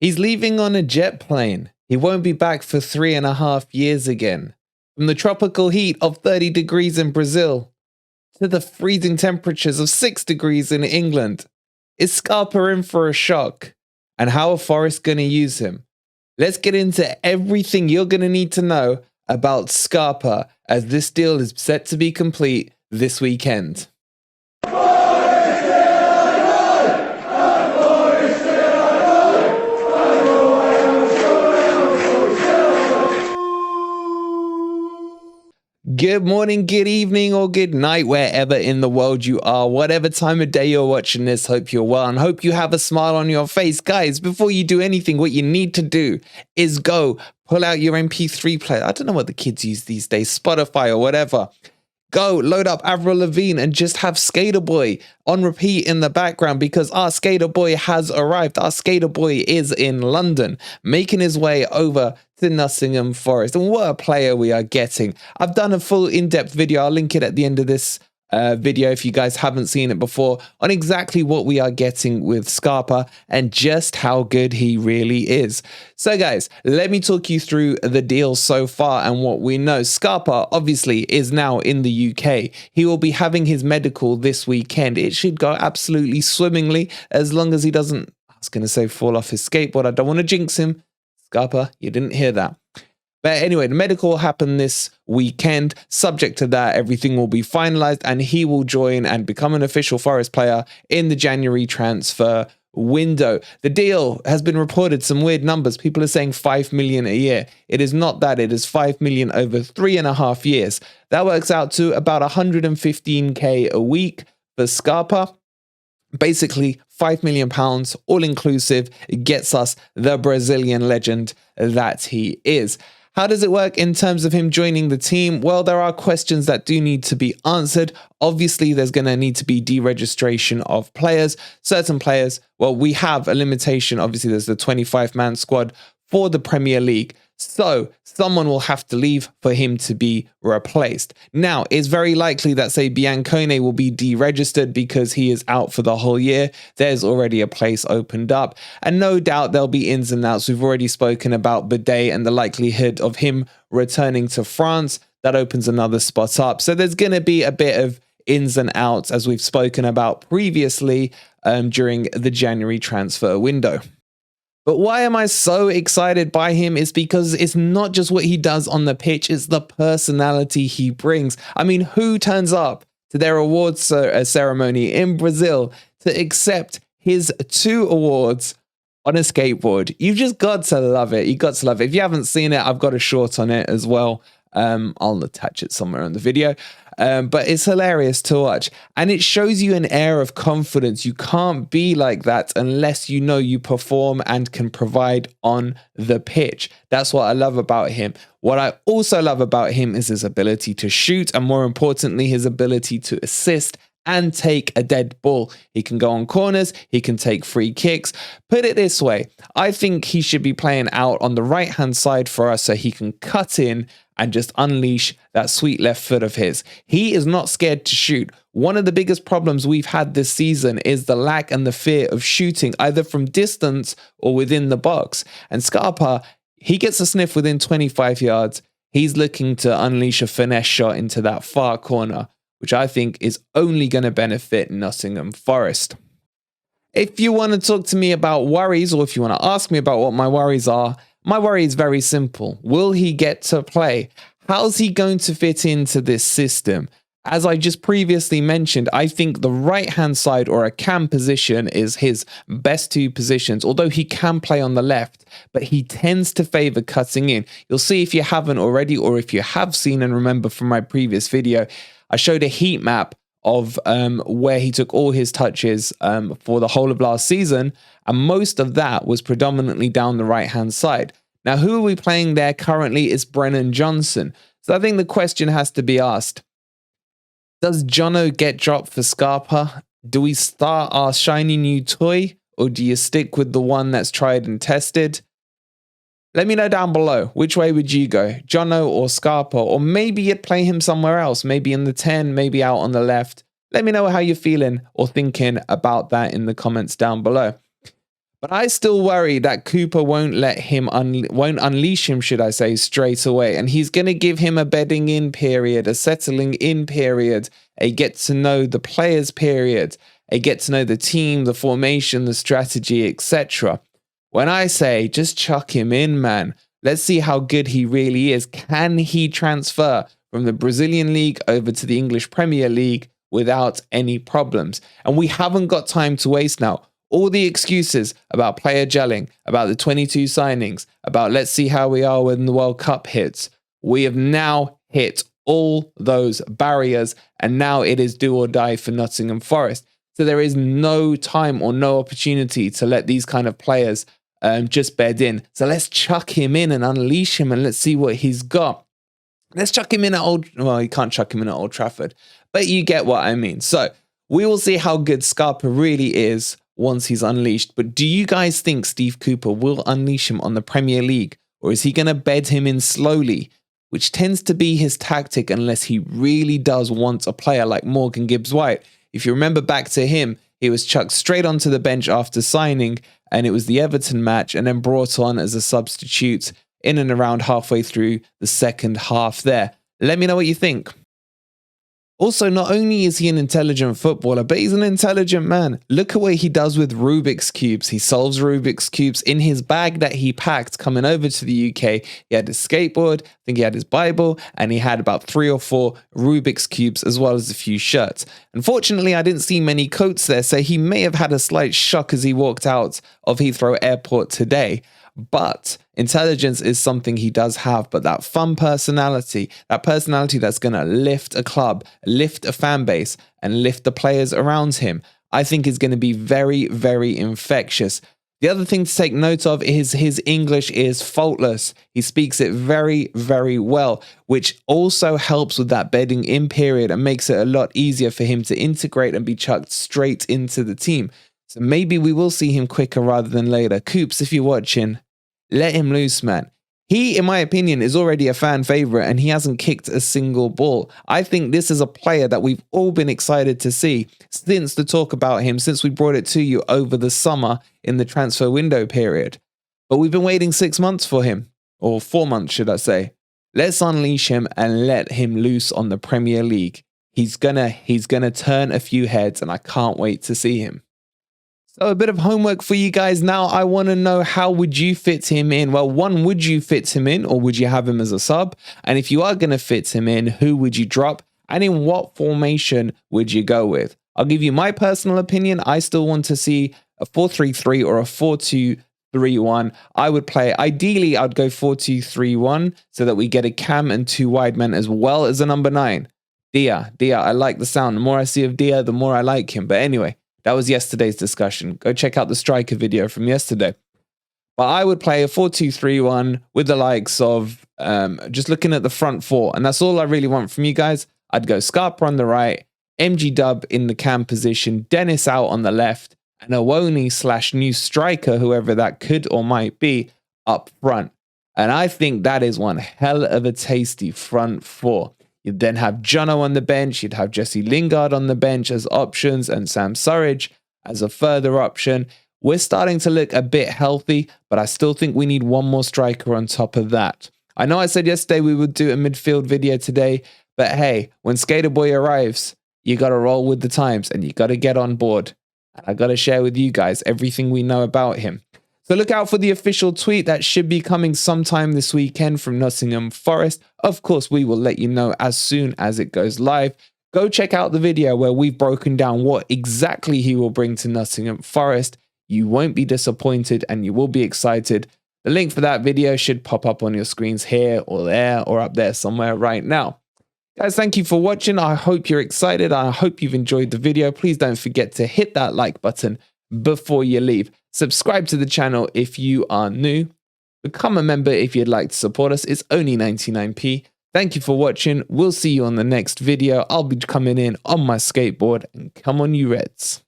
He's leaving on a jet plane. He won't be back for 3.5 years again. From the tropical heat of 30 degrees in Brazil to the freezing temperatures of 6 degrees in England. Is Scarpa in for a shock? And how are Forest going to use him? Let's get into everything you're going to need to know about Scarpa as this deal is set to be complete this weekend. Good morning, good evening, or good night, wherever in the world you are. Whatever time of day you're watching this, hope you're well and hope you have a smile on your face. Guys, before you do anything, what you need to do is go pull out your MP3 player. I don't know what the kids use these days, Spotify or whatever. Go load up Avril Lavigne and just have Skater Boy on repeat in the background because our Skater Boy has arrived. Our Skater Boy is in London, making his way over to Nottingham Forest. And what a player we are getting. I've done a full in-depth video. I'll link it at the end of this video if you guys haven't seen it before on exactly what we are getting with Scarpa and just how good he really is. So guys, let me talk you through the deal so far and what we know. Scarpa obviously is now in the UK. He will be having his medical this weekend. It should go absolutely swimmingly as long as he doesn't, I was going to say fall off his skateboard. I don't want to jinx him. Scarpa, you didn't hear that. But anyway, the medical will happen this weekend. Subject to that, everything will be finalized and he will join and become an official Forest player in the January transfer window. The deal has been reported some weird numbers. People are saying 5 million a year. It is not that. It is 5 million over 3.5 years. That works out to about 115k a week for Scarpa. Basically, £5 million, all inclusive, gets us the Brazilian legend that he is. How does it work in terms of him joining the team? Well, there are questions that do need to be answered. Obviously, there's going to need to be deregistration of players. Certain players, well, we have a limitation. Obviously, there's the 25-man squad for the Premier League. So someone will have to leave for him to be replaced. Now, it's very likely that, say, Biancone will be deregistered because he is out for the whole year. There's already a place opened up. And no doubt there'll be ins and outs. We've already spoken about Bidet and the likelihood of him returning to France. That opens another spot up. So there's going to be a bit of ins and outs, as we've spoken about previously during the January transfer window. But why am I so excited by him is because it's not just what he does on the pitch, it's the personality he brings. I mean, who turns up to their awards ceremony in Brazil to accept his 2 awards on a skateboard? You've just got to love it. You got to love it. If you haven't seen it, I've got a short on it as well. I'll attach it somewhere in the video. But it's hilarious to watch. And it shows you an air of confidence. You can't be like that unless you know you perform and can provide on the pitch. That's what I love about him. What I also love about him is his ability to shoot, and more importantly, his ability to assist and take a dead ball. He can go on corners, he can take free kicks. Put it this way, I think he should be playing out on the right-hand side for us so he can cut in and just unleash that sweet left foot of his. He is not scared to shoot. One of the biggest problems we've had this season is the lack and the fear of shooting, either from distance or within the box. And Scarpa, he gets a sniff within 25 yards. He's looking to unleash a finesse shot into that far corner, which I think is only going to benefit Nottingham Forest. If you want to talk to me about worries, or if you want to ask me about what my worries are, my worry is very simple. Will he get to play? How's he going to fit into this system? As I just previously mentioned, I think the right-hand side or a cam position is his best 2 positions, although he can play on the left, but he tends to favor cutting in. You'll see if you haven't already, or if you have seen and remember from my previous video, I showed a heat map of where he took all his touches for the whole of last season, and most of that was predominantly down the right-hand side. Now, who are we playing there currently is Brennan Johnson. So I think the question has to be asked, does Jono get dropped for Scarpa? Do we start our shiny new toy, or do you stick with the one that's tried and tested? Let me know down below. Which way would you go? Jono or Scarpa? Or maybe you'd play him somewhere else, maybe in the 10, maybe out on the left. Let me know how you're feeling or thinking about that in the comments down below. But I still worry that Cooper won't let him won't unleash him, should I say, straight away. And he's going to give him a bedding in period, a settling in period, a get to know the players period, a get to know the team, the formation, the strategy, etc. When I say just chuck him in, man, let's see how good he really is. Can he transfer from the Brazilian league over to the English Premier League without any problems? And we haven't got time to waste now. All the excuses about player gelling, about the 22 signings, about let's see how we are when the World Cup hits. We have now hit all those barriers, and now it is do or die for Nottingham Forest. So there is no time or no opportunity to let these kind of players just bed in. So let's chuck him in and unleash him, and let's see what he's got. Let's chuck him in at well, you can't chuck him in at Old Trafford, but you get what I mean. So we will see how good Scarpa really is once he's unleashed. But do you guys think Steve Cooper will unleash him on the Premier League, or is he going to bed him in slowly, which tends to be his tactic unless he really does want a player like Morgan Gibbs-White? If you remember back to him, he was chucked straight onto the bench after signing, and it was the Everton match, and then brought on as a substitute in and around halfway through the second half there. Let me know what you think. Also, not only is he an intelligent footballer, but he's an intelligent man. Look at what he does with Rubik's Cubes. He solves Rubik's Cubes in his bag that he packed coming over to the UK. He had his skateboard, I think he had his Bible, and he had about 3 or 4 Rubik's Cubes, as well as a few shirts. Unfortunately, I didn't see many coats there, so he may have had a slight shock as he walked out of Heathrow Airport today. But intelligence is something he does have, but that fun personality, that personality that's going to lift a club, lift a fan base, and lift the players around him, I think is going to be very, very infectious. The other thing to take note of is his English is faultless. He speaks it very, very well, which also helps with that bedding in period and makes it a lot easier for him to integrate and be chucked straight into the team. So maybe we will see him quicker rather than later. Coops, if you're watching, let him loose, man. He, in my opinion, is already a fan favorite and he hasn't kicked a single ball. I think this is a player that we've all been excited to see since the talk about him, since we brought it to you over the summer in the transfer window period. But we've been waiting 6 months for him, or 4 months, should I say. Let's unleash him and let him loose on the Premier League. He's gonna turn a few heads and I can't wait to see him. So a bit of homework for you guys now. I want to know, how would you fit him in? Well, one, would you fit him in or would you have him as a sub? And if you are going to fit him in, who would you drop? And in what formation would you go with? I'll give you my personal opinion. I still want to see a 4-3-3 or a 4-2-3-1. I would play, ideally, I'd go 4-2-3-1 so that we get a cam and 2 wide men as well as a number 9. Dia, I like the sound. The more I see of Dia, the more I like him. But anyway, that was yesterday's discussion. Go check out the striker video from yesterday. But I would play a 4-2-3-1 with the likes of just looking at the front 4. And that's all I really want from you guys. I'd go Scarpa on the right, MG Dub in the cam position, Dennis out on the left, and Owoni/new striker, whoever that could or might be, up front. And I think that is one hell of a tasty front 4. You'd then have Jono on the bench. You'd have Jesse Lingard on the bench as options and Sam Surridge as a further option. We're starting to look a bit healthy, but I still think we need one more striker on top of that. I know I said yesterday we would do a midfield video today, but hey, when Skater Boy arrives, you got to roll with the times and you got to get on board. And I got to share with you guys everything we know about him. So look out for the official tweet that should be coming sometime this weekend from Nottingham Forest. Of course, we will let you know as soon as it goes live. Go check out the video where we've broken down what exactly he will bring to Nottingham Forest. You won't be disappointed and you will be excited. The link for that video should pop up on your screens here or there or up there somewhere right now. Guys, thank you for watching. I hope you're excited. I hope you've enjoyed the video. Please don't forget to hit that like button before you leave. Subscribe to the channel if you are new. Become a member if you'd like to support us. It's only 99p. Thank you for watching. We'll see you on the next video. I'll be coming in on my skateboard, and come on you Reds.